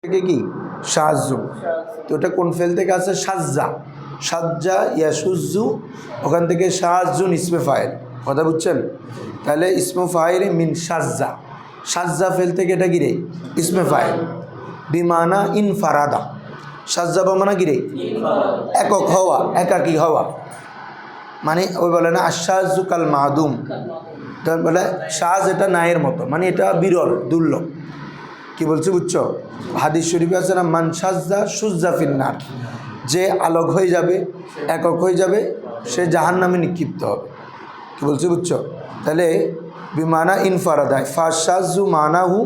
থেকে কি সাহায্য, তো এটা কোন ফেল থেকে আছে? সাজ্জা, সাজ্জা ইয়াসুজ্জু, ওখান থেকে সাহায্যুন ইসমে ফাইল। কথা বুঝছেন? তাহলে ইসমে ফাইল মিন সাজ্জা, সাজ্জা ফেল থেকে এটা কি রে? ইসমে ফাইল। বিমানা ইনফারাদা, সাজ্জা বামানা কি রে? একক হওয়া, একাকী হওয়া। মানে ওই বলে না আশ্বাজু কাল মাদুম, তার বলে সাজ এটা নায়ের মতো, মানে এটা বিরল, দুর্লভ। কি বলছে বুঝছো? হাদিস শরীফে আছে না, মান সাজ্জা সুজ্জা ফিন্নার, যে আলোক হয়ে যাবে, একক হয়ে যাবে, সে জাহান্নামে নিক্ষিপ্ত হবে। কি বলছে বুঝছো? তাহলে বিমানা ইনফারাদা, ফাসাজু মানাহু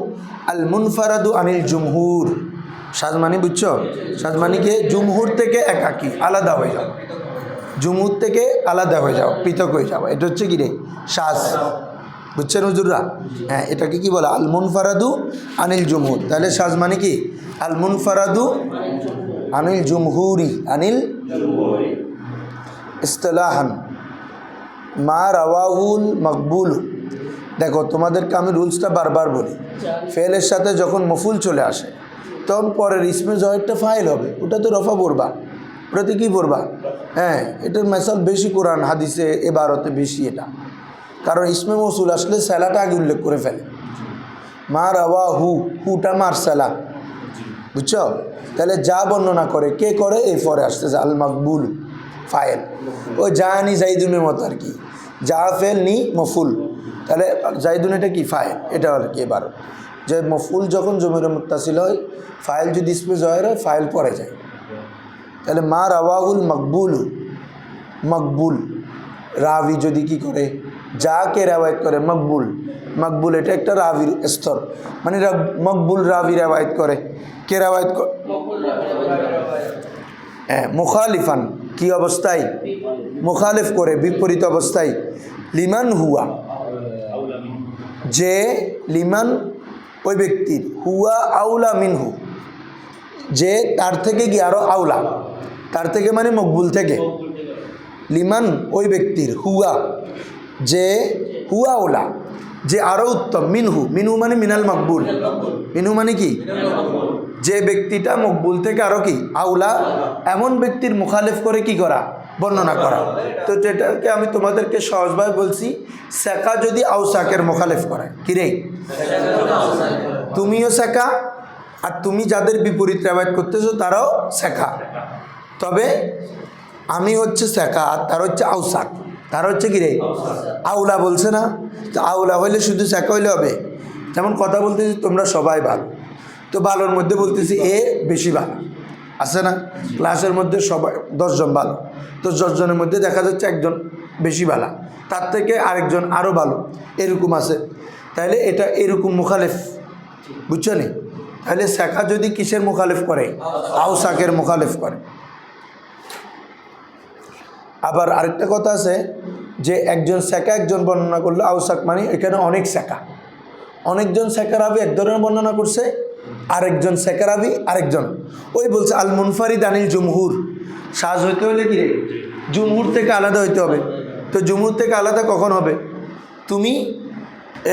আল মুনফারাদু আনিল জুমহুর। সাজমানি বুঝছো? সাজমানিকে জুমহুর থেকে একাকী, আলাদা হয়ে যাও, জুমহুর থেকে আলাদা হয়ে যাও, পৃথক হয়ে যাও, এটা হচ্ছে কি রে? সাজ। বুঝছেন হুজুররা? হ্যাঁ, এটাকে কি বলে? আল মুনফারাদু আনিল জুমহুর। তাহলে সাজ মানে কি? আল মুনফারাদু আনিল জুমহুরি, আনিল ইসতিলাহান মা রাওয়াহুল মকবুল। দেখো তোমাদেরকে আমি রুলসটা বারবার বলি, ফেলের সাথে যখন মফুল চলে আসে তখন পরের ইসমে জয়েরটা ফাইল হবে, ওটা তো রফা পড়বা, ওটাতে কী পড়বা? হ্যাঁ, এটার মেসাল বেশি কোরআন হাদিসে এবারতে বেশি এটা, কারণ ইসমে মৌসুল আসলে সেলাটা আগে উল্লেখ করে ফেলে। মা রাওয়া হু, হুটা মার সেলা, বুঝছো? তাহলে যা বর্ণনা করে, কে করে, এই পরে আসতেছে আল মকবুল ফাইল। ও জানি জাইদুনের মতো আর কি, যা ফেল নি মফুল, তাহলে জাইদুন এটা কি? ফাইল। এটা আর কি এবার যে মফুল যখন জমির মুত্তাসিল হয়, ফাইল যদি ইসমে জয়ের হয়, ফাইল পরে যায়। তাহলে মা রাওয়াহুল মকবুল, মকবুল রাবি যদি কি করে, যাকে রেওয়ায়ত করে মকবুল, মকবুল এটা একটা রাবির স্তর, মানে মকবুল রাবি রেওয়ায়ত করে, কে রেওয়ায়ত করে? হ্যাঁ, মুখালিফান, কি অবস্থায়? মুখালিফ করে, বিপরীত অবস্থায়। লিমান হুয়া, যে লিমান ওই ব্যক্তির, হুয়া আউলা মিনহু, যে তার থেকে কি আরো আউলা, তার থেকে মানে মকবুল থেকে। লিমান ওই ব্যক্তির, হুয়া যে, হুয়া আউলা যে আরো উত্তম, মিনহু, মিনহু মানে মিনাল মকবুল, মিনহু মানে কি? যে ব্যক্তিটা মকবুল থেকে আরো কি আউলা, এমন ব্যক্তির মুখালিফ করে কি করা? বর্ণনা করা। তো যেটাকে আমি তোমাদেরকে সহজভাবে বলছি, সেকা যদি আউসাকের মুখালিফ করে, কি রে? তুমিও সেকা, আর তুমি যাদের বিপরীত রেওয়ায়ত করতেছো তারাও সেকা, তবে আমি হচ্ছে সেকা আর তার হচ্ছে আউসাক, তার হচ্ছে কি রে? আউলা বলছে না? তো আউলা হইলে শুধু সেকা হইলে হবে? যেমন কথা বলতেছি তোমরা সবাই ভালো, তো ভালোর মধ্যে বলতেছি এ বেশি ভালো, আছে না? ক্লাসের মধ্যে সবাই 10 জন ভালো, তো 10 জনের মধ্যে দেখা যাচ্ছে একজন বেশি ভালো, তার থেকে আরেকজন আরও ভালো, এরকম আছে। তাহলে এটা এরকম মুখালেফ, বুঝছো নি? তাহলে সেকা যদি কিসের মুখালেফ করে? আউসাকের মুখালেফ করে। আবার আরেকটা কথা আছে যে একজন সেকা একজন বর্ণনা করলো, আউসাক মানে এখানে অনেক সেকা, অনেকজন সেকারাবি এক ধরনের বর্ণনা করছে, আরেকজন সেকারাবি আরেকজন। ওই বলছে আল মুনফারিদ আনিল জুমহুর, সাজ হইতে হলে কি রে? জুমহুর থেকে আলাদা হইতে হবে। তো জুমহুর থেকে আলাদা কখন হবে? তুমি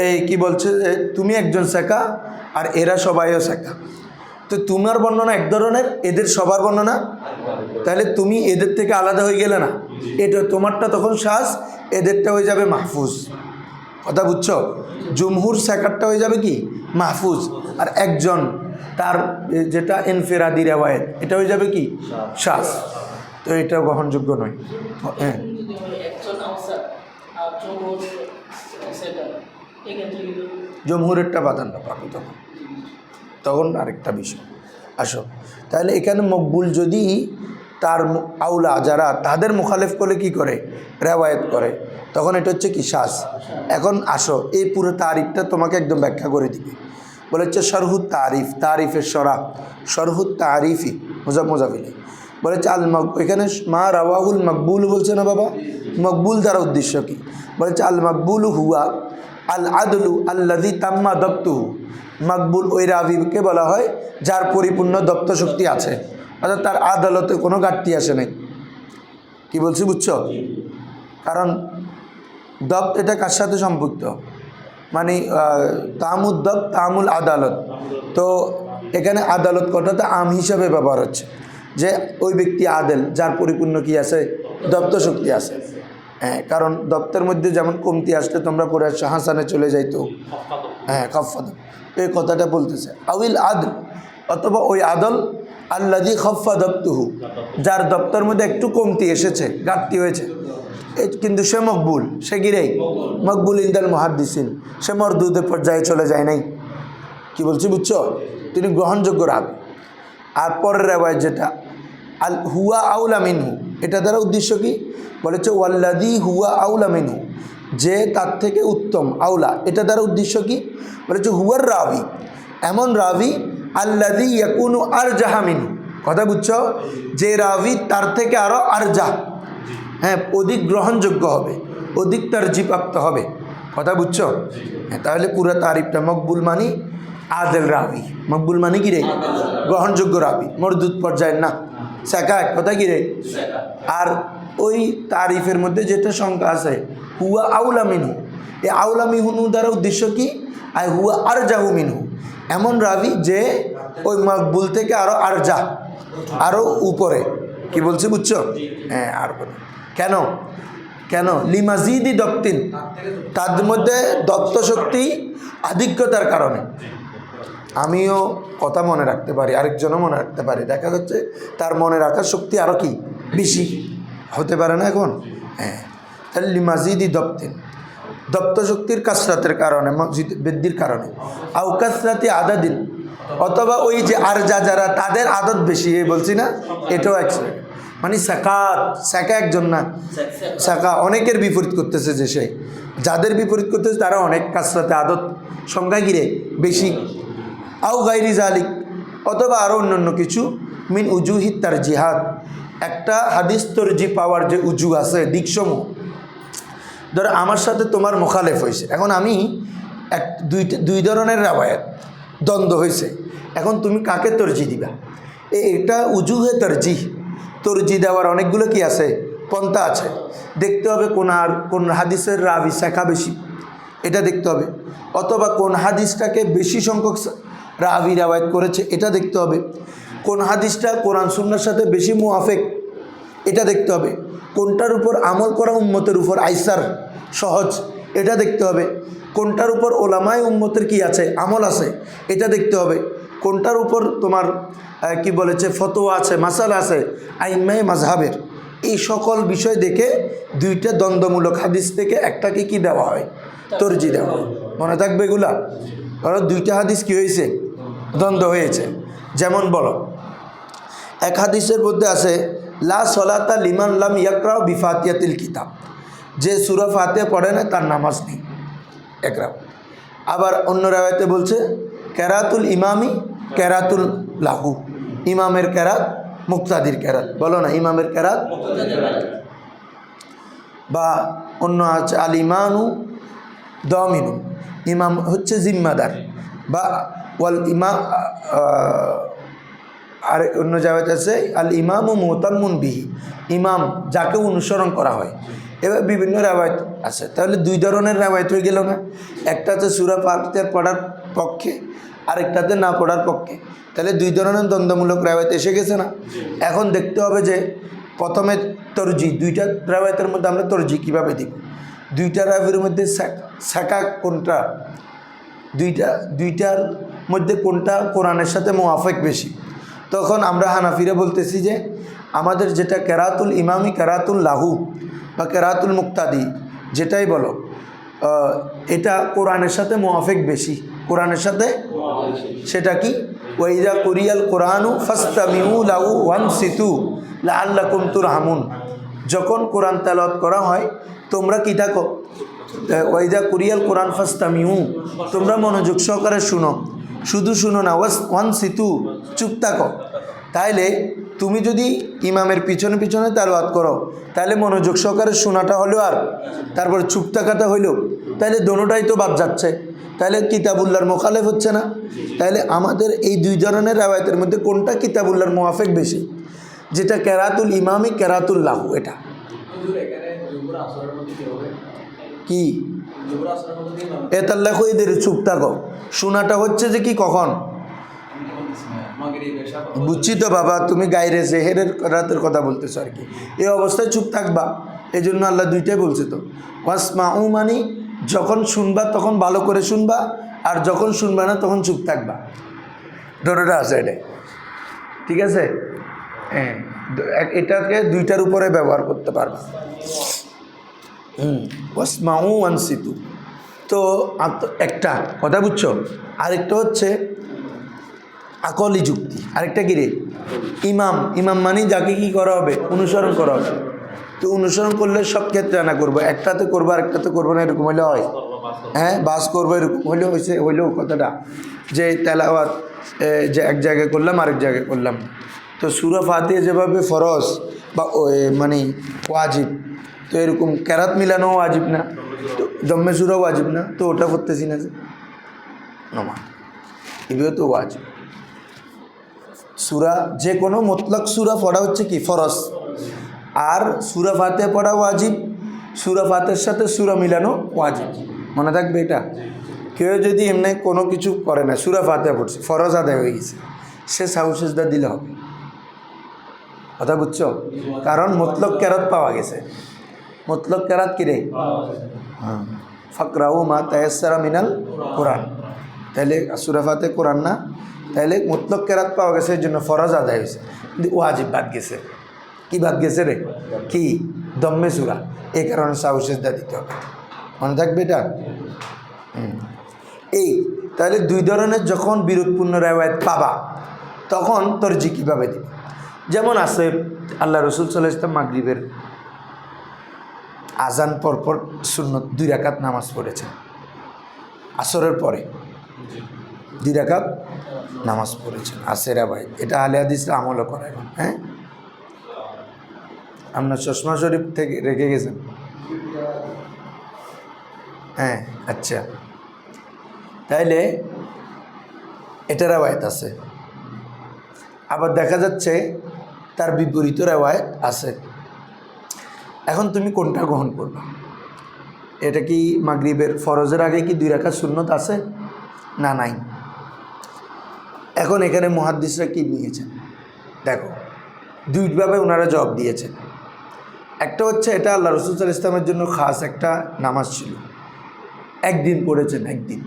এই কি বলছে, তুমি একজন সেকা আর এরা সবাইও সেকা, তো তোমার বর্ণনা এক ধরনের, এদের সবার বর্ণনা, তাহলে তুমি এদের থেকে আলাদা হয়ে গেলে না, এটা তোমারটা তখন সাজ, এদেরটা হয়ে যাবে মাহফুজ। কথা বুঝছো? জুমহুর সেকারটা হয়ে যাবে কি? মাহফুজ। আর একজন তার যেটা ইনফিরাদি রেওয়ায়েত, এটা হয়ে যাবে কি? সাজ। তো এটা গ্রহণযোগ্য নয়। হ্যাঁ, জমহুরেরটা প্রাধান্য পাবে তখন, তখন আরেকটা বিষয়। আসো, তাহলে এখানে মকবুল যদি তার আউলা যারা তাদের মুখালেফ করে কি করে? রেওয়ায়ত করে, তখন এটা হচ্ছে কি? সাজ। এখন আসো, এই পুরো তারিফটা তোমাকে একদম ব্যাখ্যা করে দিবে। বলে হচ্ছে শরহুত তারিফ, তারিফের সরা, শরহুত তারিফি মোজাফিলে বলেছে আল এখানে মা রাওয়াহুল মকবুল বলছে না বাবা? মকবুল দ্বারা উদ্দেশ্য কি? বলেছে আল মকবুল হুয়া আল আদলু আল্লাযী তাম্মা দপ্তুহু। মকবুল ওই রাবিকে বলা হয় যার পরিপূর্ণ দপ্ত শক্তি আছে, অর্থাৎ তার আদালতে কোনো ঘাটতি আসে নাই। কি বলছি বুঝছো? কারণ দপ্ত এটা কার সাথে সম্পৃক্ত? মানে তামুদ দপ্ত তামুল আদালত, তো এখানে আদালত কথাটা আম হিসাবে ব্যবহার হচ্ছে, যে ওই ব্যক্তি আদেল যার পরিপূর্ণ কি আছে, দপ্ত শক্তি আছে। হ্যাঁ, কারণ দপ্তের মধ্যে যেমন কমতি আসলে তোমরা পড়ে আসছো হাসানে চলে যাইতো, হ্যাঁ খফাদ, এই কথাটা বলতেছে। আউিল আদল, অথবা ওই আদল আল্লাযী খফা দপ্তুহু, যার দপ্তর মধ্যে একটু কমতি এসেছে, ঘাটতি হয়েছে, কিন্তু সে মকবুল, সে গিরেই মকবুল ইনদাল মুহাদ্দিসিন, সে মরদুদের পর্যায়ে চলে যায় নাই। কি বলছি বুঝছো? তিনি গ্রহণযোগ্য রাবি। আর পরের রেওয়ায়ত যেটা আল হুয়া আউলা মিনহু, এটা দ্বারা উদ্দেশ্য কি বলেছে? ওয়াল্লাযী হুয়া আউলা মিনহু, যে তার থেকে উত্তম, আউলা, এটা দ্বারা উদ্দেশ্য কি বলেছে? হুয়ার রাবি, এমন রাবি আল্লাযী ইয়াকুনু আরজাহা মিনহু, কথা বুঝছো? যে রাবি তার থেকে আরও আরজাহ, হ্যাঁ অধিক গ্রহণযোগ্য হবে, অধিক তারজিপ্রাপ্ত হবে, কথা বুঝছো? হ্যাঁ, তাহলে পুরো তারিফটা মকবুল মানি আদেল রাবি, মকবুল মানি কি রে? গ্রহণযোগ্য রাবি, মরদুদ পর্যায়ের না, সাকা এক কথা কি রে? আর ওই তারিফের মধ্যে যেটা সংখ্যা আছে হুয়া আউলা মিনহু, এই আউলা মিনহু দ্বারা উদ্দেশ্য কি? আর হুয়া আরজাহু মিনহু, এমন রাবি যে ওই মকবুল থেকে আরও আরজা, আরও উপরে। কি বলছি বুঝছো? হ্যাঁ, আর কেন কেন লিমাজিদি দপ্তিন, তার মধ্যে দপ্ত শক্তি আধিক্যতার কারণে। আমিও কথা মনে রাখতে পারি, আরেকজনও মনে রাখতে পারি, দেখা যাচ্ছে তার মনে রাখার শক্তি আরও কি বেশি হতে পারে না এখন? হ্যাঁ, তাহলে লিমাজিদি দপ্তিন, দপ্ত শক্তির কাসরাতের কারণে, বৃদ্ধির কারণে। আও কাসরাতি আদাদিন, অথবা ওই যে আরজা যারা তাদের আদত বেশি, এই বলছি না, এটাও একসাথে মানে সাকাত, সাকা একজন না, সাকা অনেকের বিপরীত করতেছে, যে সেই যাদের বিপরীত করতেছে তারা অনেক কাসরাতে আদত সংখ্যা গিরে বেশি। আও গাইরি জালিক, অথবা আরও অন্যান্য কিছু, মিন উজুহিত তার জিহাদ, একটা হাদিস তরজি পাওয়ার যে উজু আছে, দিকসমূহ। ধরো আমার সাথে তোমার মোখালেফ হয়েছে, এখন আমি দুই ধরনের রাওয়ায়াত দ্বন্দ্ব হয়েছে, এখন তুমি কাকে তরজি দিবা? এটা উজুহে তরজি দেওয়ার অনেকগুলো কি আছে, পন্থা আছে। দেখতে হবে কোন হাদিসের রাবি শাখা বেশি, এটা দেখতে হবে, অথবা কোন হাদিসটাকে বেশি সংখ্যক রাবি রাওয়ায়াত করেছে, এটা দেখতে হবে। কোন হাদিসটা কোরআন সুন্নাহর সাথে বেশি মুআফিক, এটা দেখতে হবে। কোনটার উপর আমল করা উম্মতের উপর আইসার, সহজ, এটা দেখতে হবে। কোনটার উপর ওলামায়ে উম্মতের কি আছে, আমল আছে, এটা দেখতে হবে। কোনটার উপর তোমার কি বলেছে, ফতোয়া আছে, মাসালা আছে আইম্মায়ে মাযহাবের, এই সকল বিষয় দেখে দুইটা দ্বন্দ্বমূলক হাদিস থেকে একটাকে কি দেওয়া হয়, তরজি দেওয়া হয়। মনে থাকবে এগুলা, কারণ দুইটা হাদিস কি হয়েছে, দ্বন্দ্ব হয়েছে। যেমন বলো, এক হাদিসের মধ্যে আছে লা সলাতা লিমান লাম ইয়াকরাউ বিফাতিহাতিল কিতাব, যে সূরা ফাতিহা পড়ে না তার নামাজ নেই, একরাম। আবার অন্য রাওয়ায়াতে বলছে কেরাতুল ইমামি কেরাতুল লাহু, ইমামের কেরাত মুক্তাদির কেরাত, বলো না ইমামের কেরাত। বা অন্য আছে আল ইমানু দমিনু, ইমাম হচ্ছে জিম্মাদার, বা ওয়াল ইমাম, আর অন্য জায়গাতে আছে আল ইমাম ও মুতাম্মুন বিহি, ইমাম যাকে অনুসরণ করা হয়। এবার বিভিন্ন রাওয়ায়াত আছে, তাহলে দুই ধরনের রাওয়ায়াত হয়ে গেল না, একটাতে সূরা ফাতিহা পড়ার পক্ষে, আরেকটাতে না পড়ার পক্ষে, তাহলে দুই ধরনের দ্বন্দ্বমূলক রাওয়ায়াত এসে গেছে না। এখন দেখতে হবে যে প্রথমে তরজি, দুইটা রাওয়ায়াতের মধ্যে আমরা তরজি কীভাবে দিব, দুইটা রাওয়ায়ের মধ্যে সাকা কোনটা, দুইটার মধ্যে কোনটা কোরআনের সাথে মুআফিক বেশি। তখন আমরা হানাফিরা বলতেছি যে আমাদের যেটা কেরাতুল ইমামি কেরাতুল লাহু বা কেরাতুল মুক্তাদি, যেটাই বলো, এটা কোরআনের সাথে মুআফিক বেশি, কোরআনের সাথে। সেটা কি? ওয়াইদা কুরিয়াল কোরআনু ফাসতামিউ লাহু ওয়ানসিতু লাআল্লাকুম তুরহামুন, যখন কোরআন তেলাওয়াত করা হয় তোমরা কি থাকো, ওয়াইদা কুরিয়াল কোরআন ফাসতামিউ, তোমরা মনোযোগ সহকারে শুনো, শুধু শুনো না, ওয়ানসিতু, চুপ থাকো। তাইলে তুমি যদি ইমামের পিছনে পিছনে তেলাওয়াত করো, তাহলে মনোযোগ সহকারে শোনাটা হলো, আর তারপর চুপ থাকাটা হইলো, তাহলে দোনোটাই তো বাদ যাচ্ছে, তাহলে কিতাবুল্লাহর মুখালেফ হচ্ছে না। তাহলে আমাদের এই দুই ধরনের রাওয়ায়াতের মধ্যে কোনটা কিতাবুল্লাহর মুআফিক বেশি, যেটা কেরাতুল ইমামি কেরাতুল লাহু, এটা কি এতাল্লাহ এদের চুপ থাকো, শোনাটা হচ্ছে যে কি কখন, বুঝছি তো বাবা, তুমি গায়রে জেহেরের রাতের কথা বলতেছো আর কি। এই অবস্থায় চুপ থাকবা, এই জন্য আল্লাহ দুইটাই বলছে তো। ওয়াসমাউ মানে যখন শুনবা তখন ভালো করে শুনবা, আর যখন শুনবা না তখন চুপ থাকবা। ধরোটা আছে এটা, ঠিক আছে? হ্যাঁ, এটাকে দুইটার উপরে ব্যবহার করতে পারবা। ওয়াসমাউ আনসিতু, তো একটা কথা বুঝছো। আরেকটা হচ্ছে আকলি যুক্তি, আরেকটা কি রে? ইমাম। ইমাম মানে যাকে কি করা হবে? অনুসরণ করা হবে। তো অনুসরণ করলে সব ক্ষেত্রে আনা করবো, একটাতে করবো আর একটাতে করবো না, এরকম হলে হয়? হ্যাঁ, বাস করবো এরকম হলেও হয়েছে, হইলেও কথাটা যে তেলাওয়াত যে এক জায়গায় করলাম আরেক জায়গায় করলাম। তো সূরা ফাতিহা যেভাবে ফরজ বা মানে ওয়াজিব, তো এরকম কেরাত মিলানো ওয়াজিব না, তো দম্মে সূরা ওয়াজিব না, তো ওটা করতেছি না যে নমা, এগুলো তো ওয়াজিব। সূরা যে কোনো মতলক সূরা পড়া হচ্ছে কি ফরজ, আর সূরা ফাতিহা পড়া ওয়াজিব, সূরা ফাতিহার সাথে সূরা মিলানো ওয়াজিব। মনে থাকবে এটা। কেউ যদি এমনি কোনো কিছু করে না, সূরা ফাতিহা পড়ছে, ফরজ আদায় হয়ে গেছে, সে সাহু সিজদা দিলে হবে। কথা বুঝছো? কারণ মতলক কেরাত পাওয়া গেছে। মতলক কেরাত কি রে? হ্যাঁ, ফাকরাউ মা তায়াসসারা মিনাল কোরআন। তাহলে সূরা ফাতিহা কোরআন না, তাহলে মতলক কেরাত পাওয়া গেছে, এই জন্য ফরজ আদায় হয়েছে, কিন্তু ওয়াজিব বাদ গেছে। কি বাদ গেছে রে? কি? দম্মে সূরা। এই কারণে সাহু সিজদা দিতে হবে। মনে থাকবে এটা। এই তাহলে দুই ধরনের যখন বিরোধপূর্ণ রেওয়ায়েত পাবা, তখন তরজি কীভাবে দিবে? যেমন আছে আল্লাহ রসুল সাল্লাল্লাহু আলাইহি ওয়াসাল্লাম মাগরিবের আজান পরপর সুন্নত 2 রাকাত নামাজ পড়েছেন। আসরের পরে 2 রাকাত নামাজ পড়েছেন, আসেরা ভাই। এটা আহলে হাদিসরা আমলও করে এখন। হ্যাঁ, আপনার চশমা শরীফ থেকে রেখে গেছেন? হ্যাঁ, আচ্ছা, তাইলে এটা রেওয়ায়েত আছে। আবার দেখা যাচ্ছে তার বিপরীত রেওয়ায়েত আছে। এখন তুমি কোনটা গ্রহণ করবে? এটা কি মাগরিবের ফরজের আগে কি 2 রাকাত সুন্নত আছে? না, নাই। এখন এখানে মুহাদ্দিসরা কি নিয়েছেন দেখো, দুইভাবে ওনারা জবাব দিয়েছেন। একটা হচ্ছে এটা আল্লাহ রসুল সাল্লাল্লাহু আলাইহি ওয়াসাল্লামের জন্য খাস একটা নামাজ ছিল, একদিন পড়েছেন। একদিন,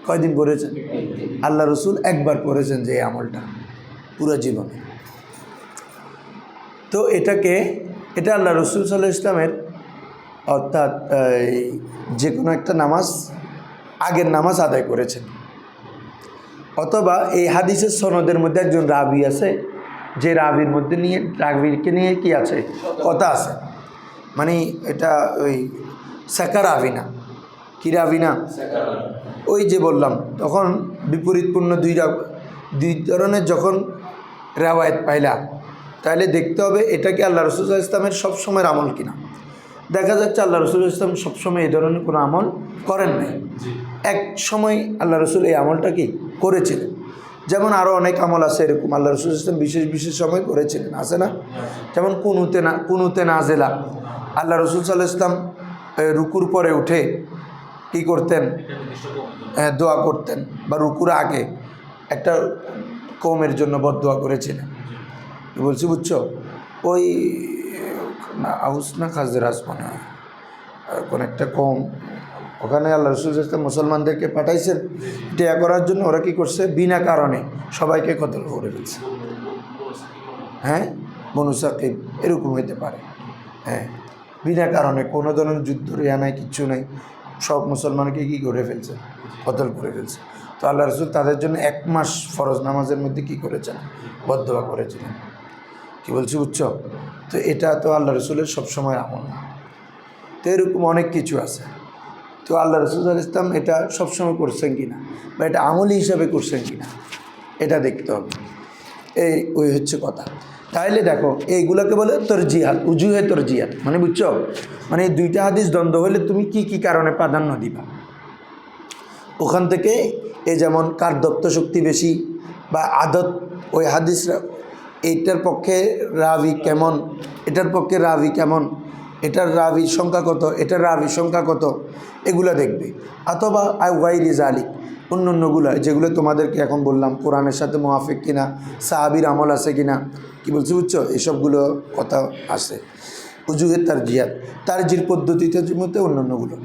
কয়দিন পড়েছেন? আল্লাহ রসুল একবার পড়েছেন যে এই আমলটা পুরো জীবনে। তো এটা আল্লাহ রসুল সাল্লাল্লাহু আলাইহি ওয়াসাল্লামের, অর্থাৎ যে কোনো একটা নামাজ, আগের নামাজ আদায় করেছেন। অথবা এই হাদিসের সনদের মধ্যে একজন রাবি আছে, যে রাবির মধ্যে রাবিকে নিয়ে কি আছে? কথা আছে। মানে এটা ওই সাকা রাবি না, কি রাবি না, ওই যে বললাম। তখন বিপরীতপূর্ণ দুই ধরনের যখন রেওয়ায়েত পাইলা, তাহলে দেখতে হবে এটা কি আল্লাহ রসুল সাল্লাল্লাহু আলাইহি ওয়াসাল্লামের সবসময়ের আমল কিনা। দেখা যাচ্ছে আল্লাহ রসুল সাল্লাল্লাহু আলাইহি ওয়াসাল্লাম সবসময় এই ধরনের কোনো আমল করেন নাই। এক সময় আল্লাহ রসুল এই আমলটা কি করেছিলেন। যেমন আরও অনেক আমল আছে এরকম আল্লাহ রসুল সাল্লাল্লাহু আলাইহি ওয়াসাল্লাম বিশেষ বিশেষ সময় করেছিলেন, আছে না? যেমন কুনুতে নাজেলা, আল্লাহ রসুল সাল্লাল্লাহু আলাইহি ওয়াসাল্লাম রুকুর পরে উঠে কি করতেন? দোয়া করতেন, বা রুকুর আগে একটা কওমের জন্য বদদোয়া করেছিলেন। বলছি বুঝছো? ওই আউস না খাজরাজ মনে হয় কোন একটা কওম, ওখানে আল্লাহ রসুল সাল্লাল্লাহু আলাইহি ওয়াসাল্লাম মুসলমানদেরকে পাঠাইছেন টেয়া করার জন্য। ওরা কী করছে? বিনা কারণে সবাইকে কতল করে ফেলছে। হ্যাঁ, বনু সাকিব এরকম হইতে পারে। হ্যাঁ, বিনা কারণে কোনো ধরনের যুদ্ধ রেয়া নাই, কিচ্ছু নাই, সব মুসলমানকে কী করে ফেলছে? কতল করে ফেলছে। তো আল্লাহ রসুল তাদের জন্য 1 মাস ফরজ নামাজের মধ্যে কী করেছেন? বদদোয়া করেছিলেন। কি বলছি বুঝছো? তো এটা তো আল্লাহ রসুলের সবসময় আমল না। তো এরকম অনেক কিছু আছে। তো আল্লাহ রসুল সাল্লাল্লাহু আলাইহি ওয়াসাল্লাম এটা সবসময় করছেন কি না, বা এটা আমলি হিসাবে করছেন কি না, এটা দেখতে হবে। ওই হচ্ছে কথা। তাইলে দেখো এইগুলোকে বলে তরজিহাত, উজুহে তরজিহাত। মানে বুঝছো? মানে এই 2টা হাদিস দ্বন্দ্ব হলে তুমি কি কি কারণে প্রাধান্য দিবা, ওখান থেকে এই যেমন কার দপ্ত শক্তি বেশি বা আদত, ওই হাদিসরা এইটার পক্ষে রাবি কেমন, এটার পক্ষে রাবি কেমন, এটার রাবির সংখ্যা কত, এটার রাবির সংখ্যা কত, এগুলো দেখবে। অথবা গায়রি যালিক, অন্যগুলো যেগুলো তোমাদেরকে এখন বললাম কোরআনের সাথে মুআফিক কিনা, সাহাবীর আমল আছে কিনা, কি বলছি বুঝছো, এসবগুলো কথা আছে। উজুহে তারজির পদ্ধতিতে মধ্যে অন্যগুলো।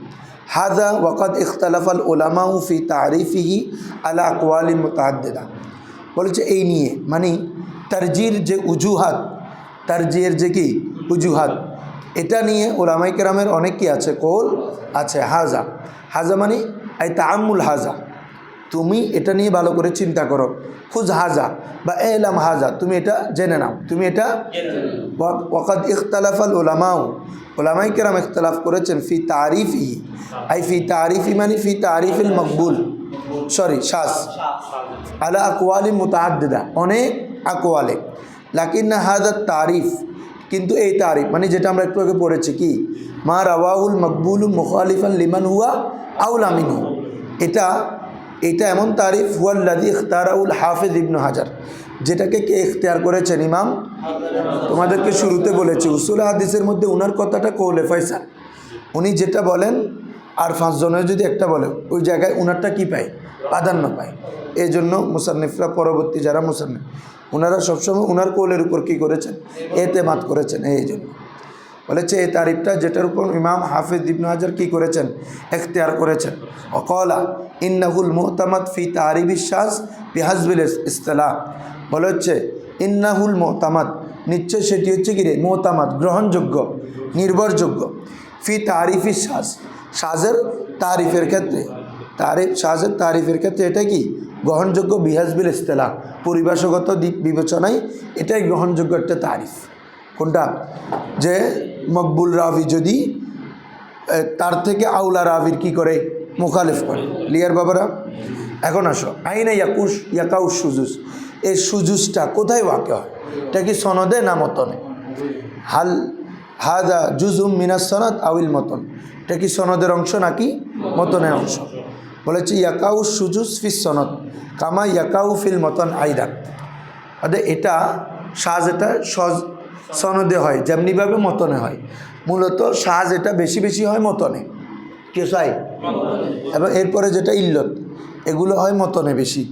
হাযা ওয়াকাদ ইখতালাফাল উলামাউ ফি তারিফিহি আলা আকওয়ালি মুতাআদ্দিদা, বলেছে এই নিয়ে মানে তারজির যে উজুহাত, তারজিয়ের যে কি উজুহাত, এটা নিয়ে উলামায়ে কেরামের অনেক কি আছে, কৌল আছে। হাজা হাজা মানে আই তাআম্মুল হাজা, তুমি এটা নিয়ে ভালো করে চিন্তা করো। খুজ হাজা বা এলাম হাজা, তুমি এটা জেনে নাও, তুমি এটা। ওয়াকাদ ইখতালাফাল উলামাউ, উলামায়ে কেরাম ইখতিলাফ করেছেন ফি তারিফি, আই ফি তারিফি মানে ফি তারিফিল মকবুল, সরি শাজ, আলা আকওয়ালি মুতাআদ্দিদা, অনেক আকওয়ালে। লাকিন হাযা তারিফ, কিন্তু এই তারিফ মানে যেটা আমরা একটু আগে পড়েছি কি, মা রাওয়াহুল মকবুল মুখালিফান লিমান হুয়া আউলা মিনহু, এটা এমন তারিফ হুয়াল্লাযী ইখতারাউল হাফিজ ইবনে হাজার, যেটাকে কে ইখতিয়ার করেছেন, ইমাম। তোমাদেরকে শুরুতে বলেছি উসুল হাদিসের মধ্যে উনার কথাটা কৌলে ফায়সাল, উনি যেটা বলেন আর 5 জনের যদি একটা বলে ওই জায়গায় উনারটা কি পায়, প্রাধান্য পায়। এই জন্য মুসান্নিফরা পরবর্তী যারা মুসান্নিফ ওনারা সবসময় ওনার কৌলের উপর কী করেছেন, এতেমাদ করেছেন। এই জন্য বলেছে এই তারিফটা যেটার উপর ইমাম হাফিজ ইবনে হাজার কী করেছেন, এখতিয়ার করেছেন। ওয়াকালা ইন্নাহুল মুহতামাদ ফি তারিবিশ শাজ বিহাসবিল ইসতিলাহ, বলে হচ্ছে ইন্নাহুল মুহতামাদ, নিশ্চয় সেটি হচ্ছে কি রে, মুহতামাদ গ্রহণযোগ্য, নির্ভরযোগ্য, ফি তারিফিশ শাজ, শাজের তারিফের ক্ষেত্রে, শাজের তারিফের ক্ষেত্রে এটা কি গ্রহণযোগ্য, বিহাসবিল ইসতিলাহ, পরিভাষাগত দিক বিবেচনায় এটাই গ্রহণযোগ্য একটা তারিফ। কোনটা, যে মকবুল রাবি যদি তার থেকে আউলা রাবির কি করে, মুখালিফ করে। ক্লিয়ার বাবারা? এখন আসো, আইনে ইয়াকাউস সুজুস, এই সুজুসটা কোথায় ওয়াকে হয়, এটা কি সনদে না মতনে? হাল হাদা জুজুম মিনাস সনদ আউল মতন, এটা কি সনদের অংশ নাকি মতনের অংশ? বলেছে ইয়াকাউস সুজুস ফিস সনদ কামা ইয়াকাউ ফিল মতন আইদান, এটা সাজ, এটা সনদে হয় যেমনিভাবে মতনে হয়। মূলত সাজ এটা বেশি বেশি হয় মতনে, কে চাই, এবং এরপরে যেটা ইল্লত এগুলো হয় মতনে বেশি।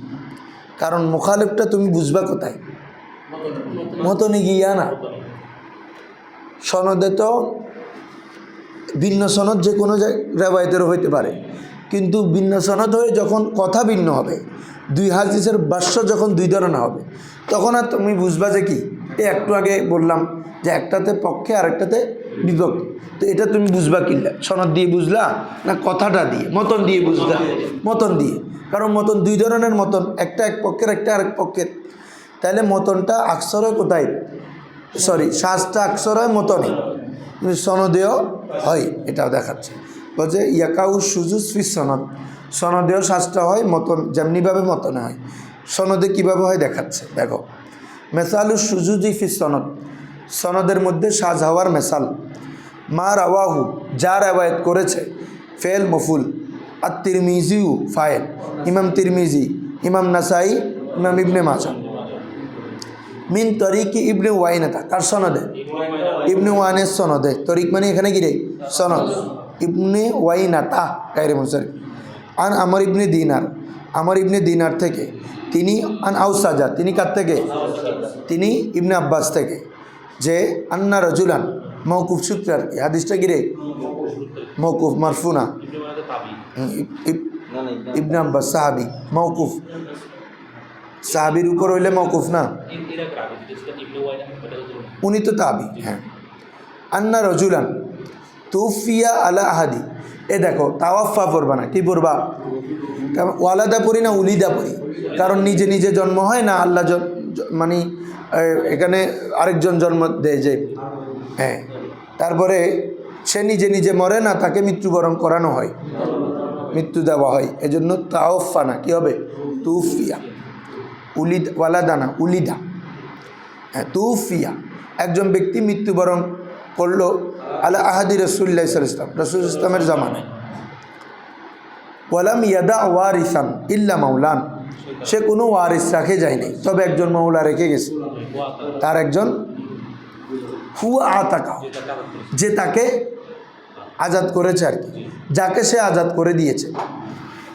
কারণ মুখালিফটা তুমি বুঝবা কোথায়, মতনে গিয়া না। সনদে তো ভিন্ন সনদ যে কোনো রেওয়ায়েতেরও হইতে পারে, কিন্তু ভিন্ন সনদ হয়ে যখন কথা ভিন্ন হবে, দুই হাদিসের ভাষ্য যখন দুই ধরনের হবে, তখন আর তুমি বুঝবা যে কি, একটু আগে বললাম যে একটাতে পক্ষে আর একটাতে বিপক্ষে, তো এটা তুমি বুঝবা কিল্লা, সনদ দিয়ে বুঝলা না কথাটা দিয়ে, মতন দিয়ে বুঝলা, মতন দিয়ে। কারণ মতন দুই ধরনের মতন, একটা এক পক্ষের, একটা আরেক পক্ষের। তাহলে মতনটা আকসর হয় কোথায়, সরি শাস্ত্রা আকসর হয় মতনে, কিন্তু সনদেও হয়, এটাও দেখাচ্ছে। বলছে ইয়াকাউ সুজুস ফিস সনদ, সনদেও শাস্ত্রা হয় মতন যেমনিভাবে মতনে হয়, সনদে কীভাবে হয় দেখাচ্ছে। দেখো, মেসালু সুজুজি ফিস সনদ, সনদের মধ্যে সাজ হওয়ার মেসাল, মা রাওয়াহু, যা রেওয়ায়েত করেছে, ফেল মফুল, আর তিরমিজিউ ফায়েল, ইমাম তিরমিজি, ইমাম নাসাই, ইমাম ইবনে মাজাহ, মিন তরিকি ইবনে ওয়াইনাতা, কার সনদে, ইবনে ওয়ানের সনদে। তরিক মানে এখানে কি রে, সনদ, ইবনে ওয়াইনাতা গায়রে মুনসারিফ, আন আমর ইবনে দিনার, আমর ইবনে দিনার থেকে, তিনি আন আউসাজা, তিনি কার থেকে, তিনি ইবনে আব্বাস থেকে, যে আন্না রজুলান, মৌকুফ সূত্রে আর কি, হাদিসটা কি রে মৌকুফ, মারফুনা, ইবনে আব্বাস সাহাবি, মৌকুফ, সাহাবির উপর হইলে মৌকুফ না, উনি তো তাবি। হ্যাঁ, আন্না রজুলান তুফিয়া আলা আহাদি, এ দেখো তাওয়াফা পড়বা না, কি পড়বা, ওয়ালাদা পড়ি না উলিদা পড়ি, কারণ নিজে নিজে জন্ম হয় না, আল্লাহ মানে এখানে আরেকজন জন্ম দেয় যে, হ্যাঁ, তারপরে সে নিজে নিজে মরে না, তাকে মৃত্যুবরণ করানো হয়, মৃত্যু দেওয়া হয়। এজন্য তাওয়াফা না, কি হবে, তুফিয়া, উলিদ, ওয়ালাদা না উলিদা, হ্যাঁ তুফিয়া, একজন ব্যক্তি মৃত্যুবরণ করলো আলা আহাদি রসুল্লাহ ইসলাম, রসুল ইসলামের জামানায়, ওয়ালাম ইয়াদা ওয়ারিসান ইল্লা মাওলান, সে কোনো ওয়ারিস রাখে যায়নি, তবে একজন মাওলা রেখে গেছে, তার একজন হুয়া আতাকা, যে তাকে আজাদ করেছে আর কি, যাকে সে আজাদ করে দিয়েছে।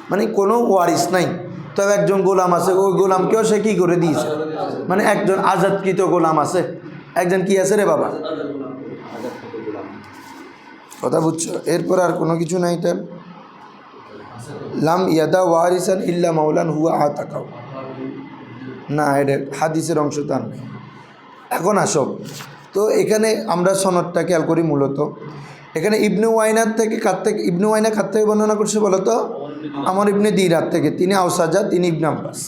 মানে কোনো ওয়ারিস নাই, তবে একজন গোলাম আছে, ওই গোলামকেও সে কী করে দিয়েছে, মানে একজন আজাদকৃত গোলাম আছে, একজন কি আছে রে বাবা, কথা বুঝছো? এরপর আর কোনো কিছু নাই। তার লাম ইয়াদা ওয়ারিসান ইল্লা মাওলান হুয়া আতাকাও, না এটা হাদিসের অংশ তার নেই। এখন আসো তো এখানে আমরা সনদটা খেয়াল করি। মূলত এখানে ইবনে ওয়াইনার থেকে ইবনে ওয়াইনা কার থেকে বর্ণনা করছে বলো তো? আমর ইবনে দিরার থেকে, তিনি আওসাজা, তিনি ইবনে আব্বাস।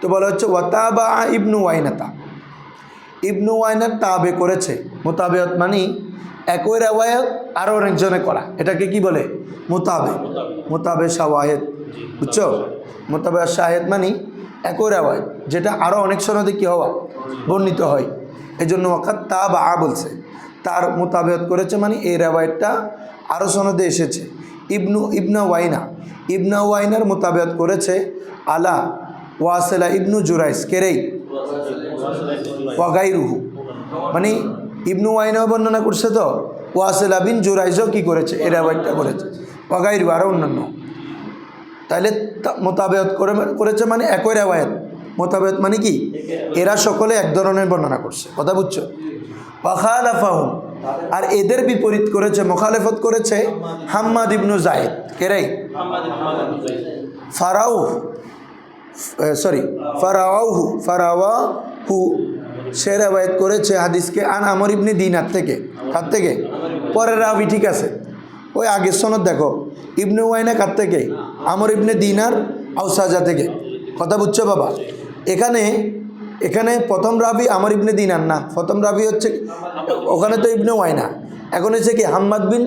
তো বলা হচ্ছে ওয়াতাবা ইবনু ওয়াইনাতা, ইবনু ওয়াইনার তাবে করেছে। মোতাবেত মানে একই রেওয়ায়ত আরও অনেকজনে করা, এটাকে কি বলে? মোতাবে। মোতাবে শাওয়াহেদ, বুঝছো? মোতাবে শাহেদ মানে একই রেওয়ায়ত যেটা আরও অনেক সনদে কী হওয়া, বর্ণিত হয়। এই জন্য ওয়াকাত তা বা বলছে, তার মোতাবেত করেছে মানে এই রেওয়ায়তটা আরও সনদে এসেছে। ইবনা ওয়াইনার মোতাবেত করেছে আলা ওয়াসেলা ইবনু জুরাইস কেরেই ওয়াগাইরুহু, মানে ইবনু ওয়াইনাও বর্ণনা করছে, তো ওয়াসেলা বিন জুরাইজও কী করেছে, এই রেওয়ায়তটা করেছে, ওয়াগাইরু আরও অন্যান্য। তাইলে মোতাবেত করেছে মানে একই রেওয়ায়ত। মোতাবেত মানে কি? এরা সকলে এক ধরনের বর্ণনা করছে, কথা বুঝছো? ওয়াখালাফাহুম, আর এদের বিপরীত করেছে, মুখালেফত করেছে হাম্মাদ ইবনু যায়েদ কেরাই ফারাওয়াহু সে রেওয়ায়েত করেছে হাদিসকে আন আমর ইবনে দিনার থেকে। কার থেকে? পরের রাবি, ঠিক আছে, ওই আগের সনদ দেখো, ইবনে ওয়াইনা কার থেকে? আমর ইবনে দিনার আওসাজা থেকে, কথা বুঝছো বাবা? এখানে প্রথম রাবি আমর ইবনে দিনার না, প্রথম রাবি হচ্ছে ওখানে তো ইবনে ওয়াইনা, এখন হচ্ছে কি হাম্মাদ বিন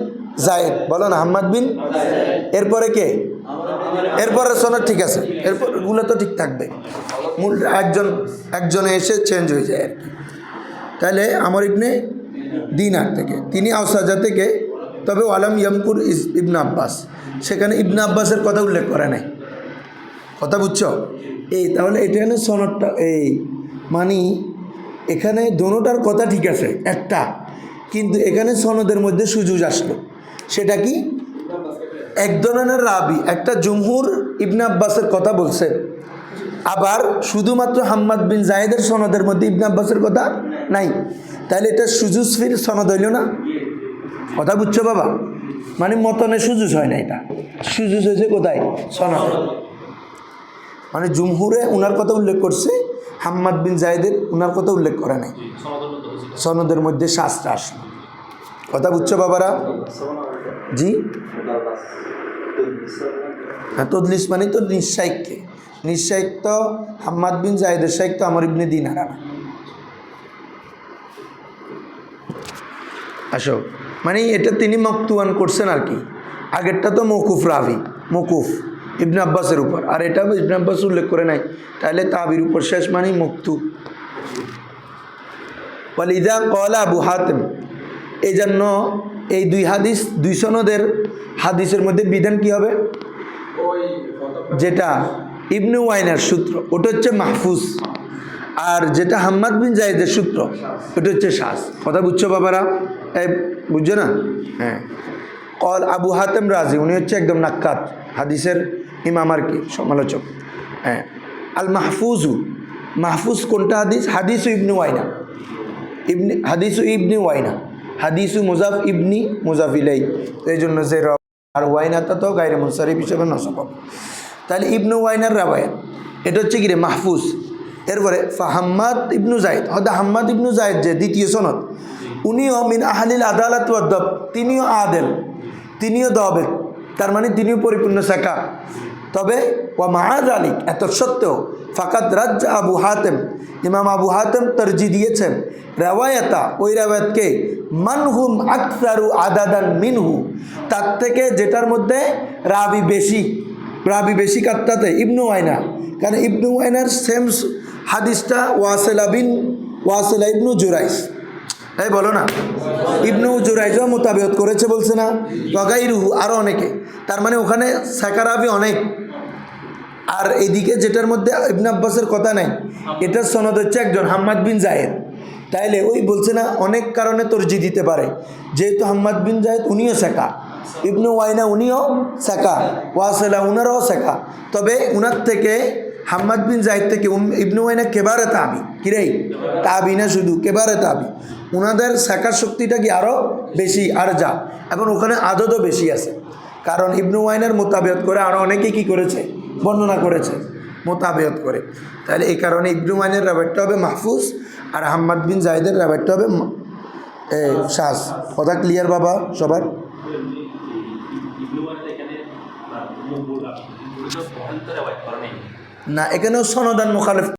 যায়েদ, বলো না হাম্মাদ বিন, এরপরে কে? এরপরে সনদ ঠিক আছে, এরপরগুলো তো ঠিক থাকবে, মূল একজনে এসে চেঞ্জ হয়ে যায় আর কি। তাহলে আমর ইবনে দিনার থেকে, তিনি আওসাজা থেকে, তবে ওয়ালাম ইয়ামকুর ইবনে আব্বাস, সেখানে ইবনে আব্বাসের কথা উল্লেখ করে নাই, কথা বুঝছো? তাহলে এখানে সনদটা মানে এখানে দোনোটার কথা ঠিক আছে একটা, কিন্তু এখানে সনদের মধ্যে সুজুজ আসলো, সেটা কি? এক ধরনের রাবি একটা জুমহুর ইবনে আব্বাসের কথা বলছে, আবার শুধুমাত্র হাম্মাদ বিন যায়েদের সনদের মধ্যে ইবনে আব্বাসের কথা নাই, তাহলে এটা সুজুজ ফির সনদ হইল না, কথা বুঝছো বাবা? মানে মতনে সুজুজ হয় না, এটা সুজুজ হয়েছে কোথায়? সনদ। মানে জুমহুরে উনার কথা উল্লেখ করছে, হাম্মাদ বিন যায়েদের উনার কথা উল্লেখ করে নাই, সনদের মধ্যে শাস্ত্র আসলো, কথা বুঝছো বাবারা? জি হ্যাঁ, তদলিস মানে তো নিঃসাহিক তো হাম্মাদ বিন যায়েদের শাহিক তো আমর ইবনে দিনার না। আসো মানে এটা তিনি মকতুয়ান করছেন আর কি, আগেরটা তো মৌকুফ রাবি, মৌকুফ ইবনে আব্বাসের উপর, আর এটা ইবনে আব্বাস উল্লেখ করে নাই, তাহলে তাবির উপর শেষ মানে মকতু। ওয়ালিদা ক্বালা আবু হাতিম, এই জন্য এই দুই সনদের হাদিসের মধ্যে বিধান কি হবে? যেটা ইবনে ওয়াইনার সূত্র ওটা হচ্ছে মাহফুজ, আর যেটা হাম্মাদ বিন যায়েদের সূত্র ওটা হচ্ছে শাজ, কথা বুঝছো বাবারা? বুঝছো না? হ্যাঁ, কল আবু হাতেম রাজি, উনি হচ্ছে একদম নাক্কাত হাদিসের ইমাম আর কি, সমালোচক। হ্যাঁ, আল মাহফুজ কোনটা হাদিস? হাদিসু ইবনে ওয়াইনা, হাদিসু ইবনি ওয়াইনা, হাদিসু মুজাফ ইবনি মুজাফিলাই, এই জন্য যে আর ওয়াইনাটা তো গায়রে মুনসারিফ হিসেবে নসব হবে। তাহলে ইবনু ওয়াইনার রাবায়াত এটা হচ্ছে কি রে? মাহফুজ। এরপরে হাম্মাদ ইবনু যায়েদ, হাম্মাদ ইবনু যায়েদ যে দ্বিতীয় সনদ, উনিও মিন আহলিল আদালত ওয়াদ দাব, তিনিও আদেল, তিনিও দবেদ, তার মানে তিনিও পরিপূর্ণ শাখা। তবে ওয়া মাআদ আলিক, এত সত্ত্বেও ফাকাত রাজ্জ আবু হাতেম, ইমাম আবু হাতেম তরজি দিয়েছেন রেওয়ায়তা, ওই রেওয়ায়তকে মানহুম আকসারু আদাদান মিনহু, তার থেকে যেটার মধ্যে রাবি বেশি কাত্তাতে ইবনু ওয়াইনা, কারণ ইবনু ওয়াইনার সেম হাদিসটা ওয়াসেলা ইবনু জুরাইস, এই বলো না, ইবনু জুরাইজও মোতাবেত করেছে বলছে না, ওয়াগাইরুহু আরও অনেকে, তার মানে ওখানে সাকারাবি অনেক। আর এদিকে যেটার মধ্যে ইবনে আব্বাসের কথা নাই, এটার সনদ হচ্ছে একজন হাম্মাদ বিন যায়েদ, তাইলে ওই বলছে না অনেক কারণে তরজি দিতে পারে, যেহেতু হাম্মাদ বিন যায়েদ উনিও শেখা, ইবনু ওয়াইনা উনিও সাকা, ওয়াসিলা উনারাও সাকা। তবে উনার থেকে হাম্মাদ বিন জাহিদ থেকে ইবনু ওয়াইনা কেবারে তাবি, কিরে তাবি না শুধু কেবারে তাবি, উনাদের সাকার শক্তিটা কি আরও বেশি আর যা, এবং ওখানে আদতও বেশি আছে। কারণ ইবনু ওয়াইনার মোতাবেত করে আরও অনেকে কী করেছে, বর্ণনা করেছে মোতাবেত করে। তাহলে এই কারণে ইবনু ওয়াইনের রাবারটা হবে মাহফুজ, আর হাম্মাদ বিন জাহিদের রাবারটা হবে শাজ। কথা ক্লিয়ার বাবা সবার? না, এখানেও সনদান মুখালিফ